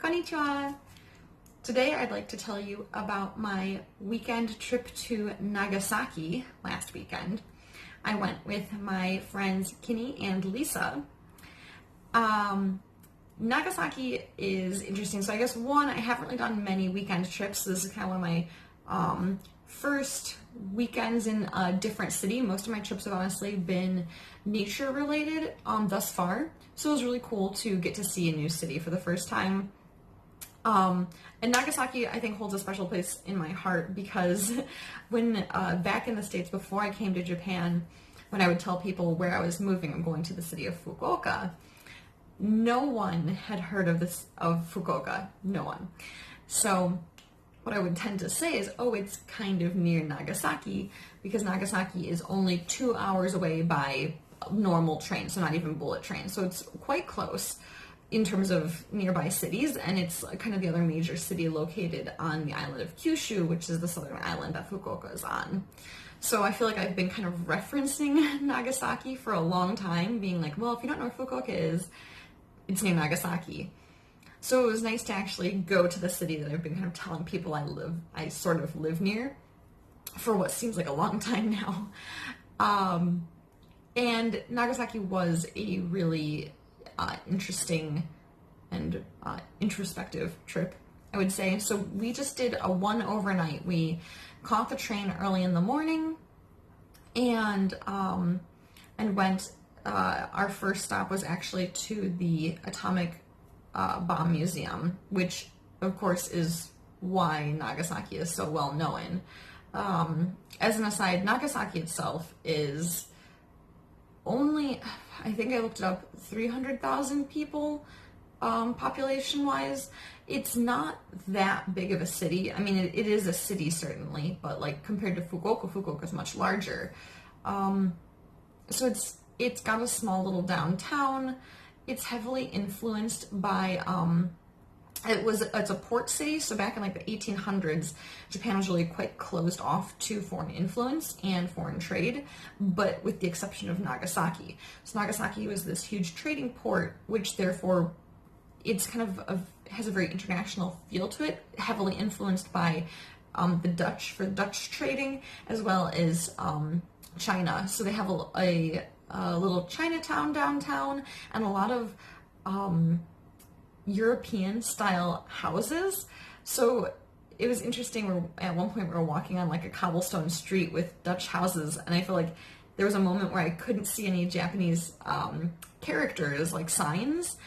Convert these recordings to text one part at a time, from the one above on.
Konnichiwa! Today I'd like to tell you about my weekend trip to Nagasaki last weekend. I went with my friends Kinney and Lisa. Nagasaki is interesting. So I guess one, I haven't really done many weekend trips. So this is kind of one of my first weekends in a different city. Most of my trips have honestly been nature related thus far. So it was really cool to get to see a new city for the first time. And Nagasaki, I think, holds a special place in my heart because when back in the States before I came to Japan, when I would tell people where I was moving, I'm going to the city of Fukuoka, no one had heard of Fukuoka. No one. So what I would tend to say is, oh, it's kind of near Nagasaki, because Nagasaki is only 2 hours away by normal train, so not even bullet train. So it's quite close in terms of nearby cities, and it's kind of the other major city located on the island of Kyushu, which is the southern island that Fukuoka is on. So I feel like I've been kind of referencing Nagasaki for a long time, being like, well, if you don't know where Fukuoka is, it's near Nagasaki. So it was nice to actually go to the city that I've been kind of telling people I sort of live near for what seems like a long time now. And Nagasaki was a really interesting and introspective trip, I would say. So we just did a one overnight. We caught the train early in the morning and went. Our first stop was actually to the Atomic Bomb Museum, which of course is why Nagasaki is so well known. As an aside, Nagasaki itself is only, I think I looked it up, 300,000 people population-wise. It's not that big of a city. I mean, it is a city certainly, but like compared to Fukuoka is much larger. So it's got a small little downtown. It's heavily influenced by it's a port city, so back in like the 1800s, Japan was really quite closed off to foreign influence and foreign trade, but with the exception of Nagasaki. So Nagasaki was this huge trading port, which therefore it's kind of has a very international feel to it, heavily influenced by the Dutch for Dutch trading, as well as China. So they have a little Chinatown downtown and a lot of European style houses. So it was interesting. At one point we were walking on like a cobblestone street with Dutch houses, and I feel like there was a moment where I couldn't see any Japanese characters, like signs,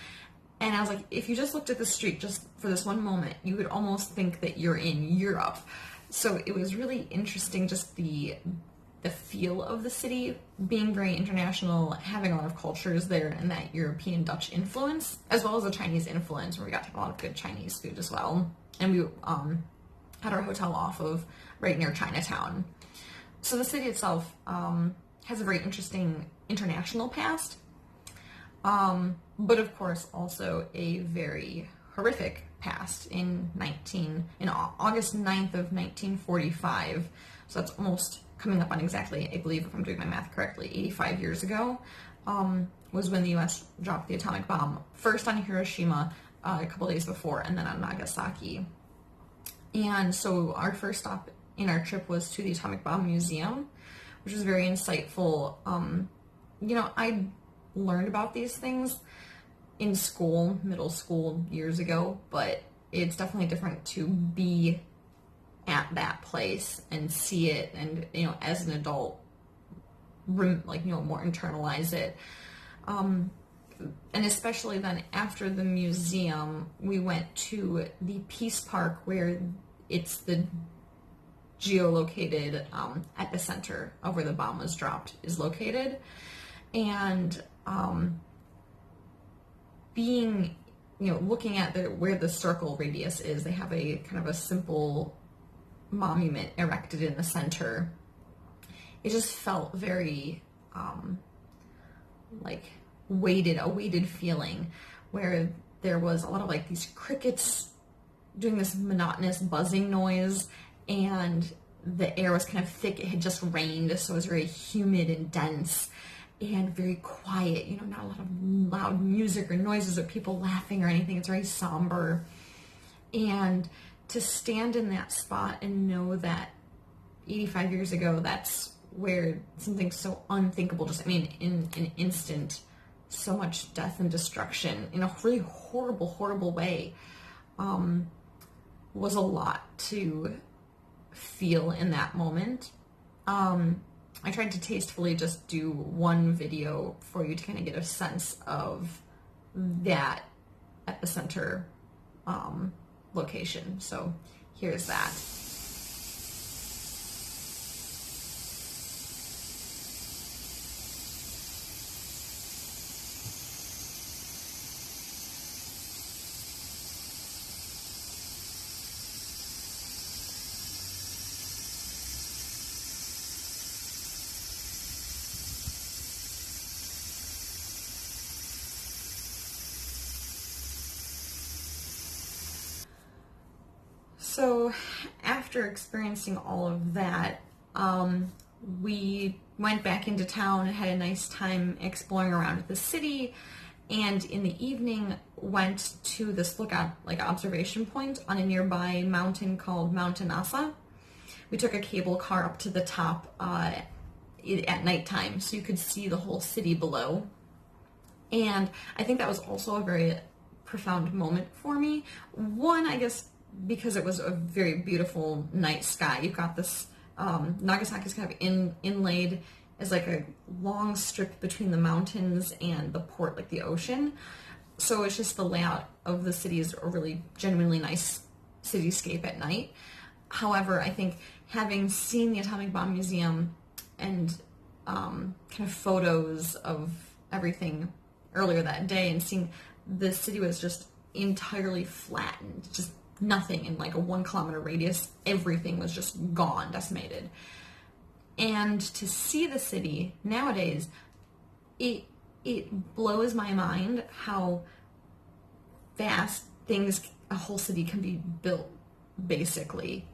and I was like, if you just looked at the street just for this one moment, you would almost think that you're in Europe. So it was really interesting, just the feel of the city being very international, having a lot of cultures there, and that European Dutch influence, as well as a Chinese influence, where we got to have a lot of good Chinese food as well. And we had our hotel off of right near Chinatown. So the city itself has a very interesting international past, but of course also a very horrific past. In August 9th of 1945, so that's almost coming up on exactly, I believe, if I'm doing my math correctly, 85 years ago, was when the U.S. dropped the atomic bomb, first on Hiroshima a couple days before, and then on Nagasaki. And so our first stop in our trip was to the Atomic Bomb Museum, which was very insightful. I learned about these things in school, middle school, years ago, but it's definitely different to be at that place and see it, and as an adult, more internalize it, and especially then after the museum, we went to the Peace Park, where it's the geolocated epicenter of where the bomb was dropped is located, and looking at where the circle radius is, they have a kind of a simple monument erected in the center. It just felt very a weighted feeling, where there was a lot of like these crickets doing this monotonous buzzing noise, and the air was kind of thick. It had just rained, so it was very humid and dense and very quiet, not a lot of loud music or noises or people laughing or anything. It's very somber. And to stand in that spot and know that 85 years ago, that's where something so unthinkable, just, I mean, in an instant, so much death and destruction in a really horrible, horrible way, was a lot to feel in that moment. I tried to tastefully just do one video for you to kind of get a sense of that epicenter location. So here's that. So after experiencing all of that, we went back into town and had a nice time exploring around the city, and in the evening went to this lookout, like observation point on a nearby mountain called Mount Inasa. We took a cable car up to the top at nighttime so you could see the whole city below. And I think that was also a very profound moment for me. One, I guess, because it was a very beautiful night sky. You've got this, Nagasaki is kind of inlaid as like a long strip between the mountains and the port, like the ocean. So it's just the layout of the city is a really genuinely nice cityscape at night. However, I think having seen the Atomic Bomb Museum and kind of photos of everything earlier that day, and seeing the city was just entirely flattened, just nothing in like a 1 kilometer radius, everything was just gone, decimated. And to see the city nowadays, it blows my mind how fast a whole city can be built, basically,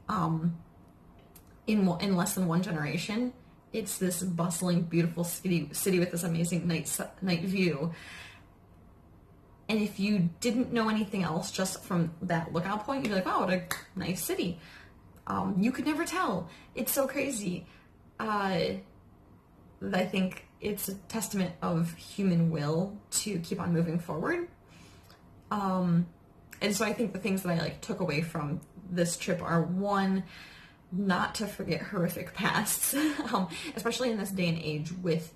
in less than one generation. It's this bustling, beautiful city with this amazing night view. And if you didn't know anything else just from that lookout point, you'd be like, wow, what a nice city. You could never tell. It's so crazy. I think it's a testament of human will to keep on moving forward. And so I think the things that I took away from this trip are, one, not to forget horrific pasts, especially in this day and age with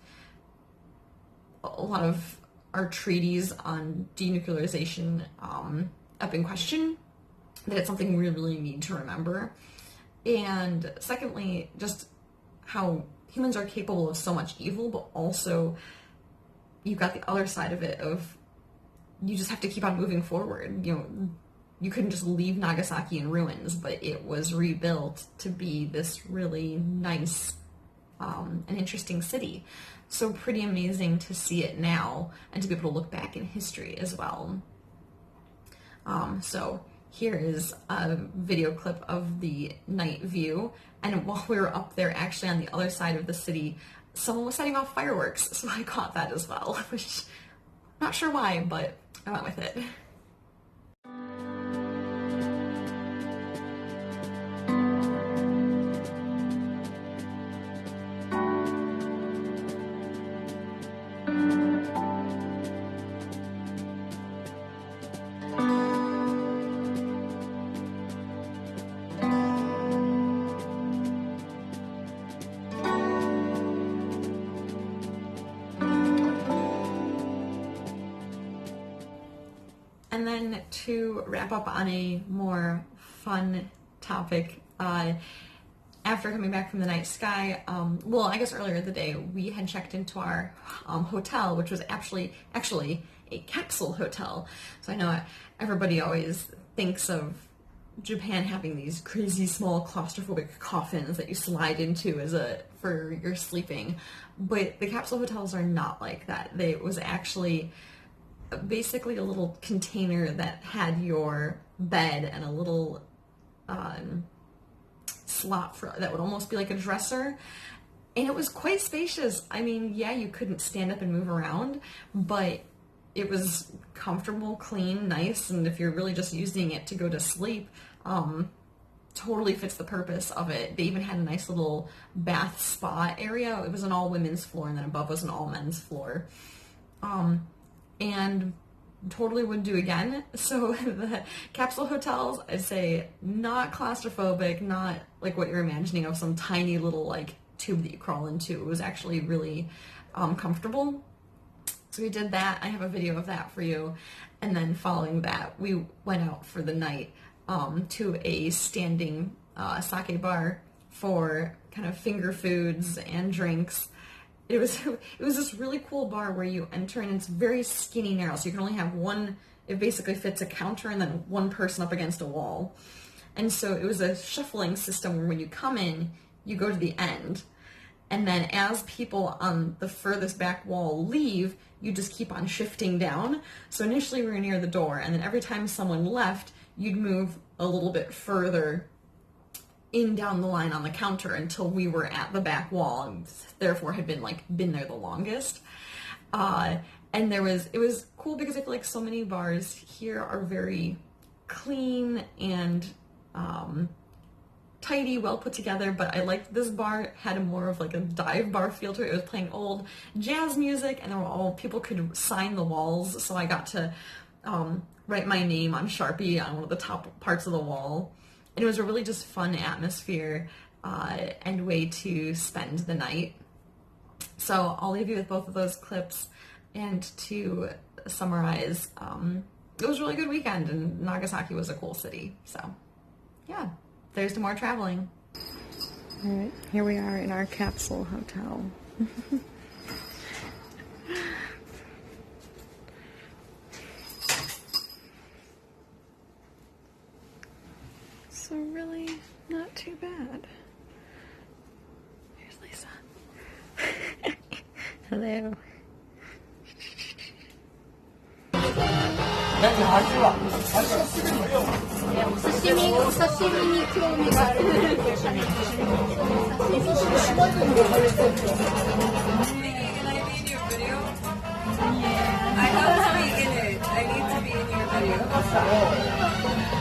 a lot of our treaties on denuclearization up in question, that it's something we really need to remember. And secondly, just how humans are capable of so much evil, but also you've got the other side of it of you just have to keep on moving forward. You couldn't just leave Nagasaki in ruins, but it was rebuilt to be this really nice and interesting city. So pretty amazing to see it now and to be able to look back in history as well. So here is a video clip of the night view. And while we were up there, actually on the other side of the city, someone was setting off fireworks. So I caught that as well, which I'm not sure why, but I went with it. And then to wrap up on a more fun topic, after coming back from the night sky, well, I guess earlier in the day, we had checked into our hotel, which was actually a capsule hotel. So I know everybody always thinks of Japan having these crazy small claustrophobic coffins that you slide into for your sleeping, but the capsule hotels are not like that. It was actually basically a little container that had your bed and a little slot that would almost be like a dresser, and it was quite spacious. I mean, yeah, you couldn't stand up and move around, but it was comfortable, clean, nice, and if you're really just using it to go to sleep, totally fits the purpose of it. They even had a nice little bath spa area. It was an all women's floor, and then above was an all men's floor. And totally would do again. So the capsule hotels, I'd say not claustrophobic, not like what you're imagining of some tiny little like tube that you crawl into. It was actually really comfortable. So we did that. I have a video of that for you. And then following that, we went out for the night to a standing sake bar for kind of finger foods and drinks. It was this really cool bar where you enter and it's very skinny narrow, so you can only have one. It basically fits a counter and then one person up against a wall. And so it was a shuffling system where when you come in, you go to the end. And then as people on the furthest back wall leave, you just keep on shifting down. So initially we were near the door, and then every time someone left, you'd move a little bit further in down the line on the counter until we were at the back wall, and therefore had been there the longest. And it was cool because I feel like so many bars here are very clean and tidy, well put together, but I liked this bar had a more of like a dive bar feel to it. It was playing old jazz music, and there were all people could sign the walls, so I got to write my name on Sharpie on one of the top parts of the wall. And it was a really just fun atmosphere and way to spend the night. So I'll leave you with both of those clips. And to summarize, it was a really good weekend, and Nagasaki was a cool city. So yeah, there's to more traveling. All right, here we are in our capsule hotel. So really not too bad. Here's Lisa. Hello. I have to be in it. I need to be in your video.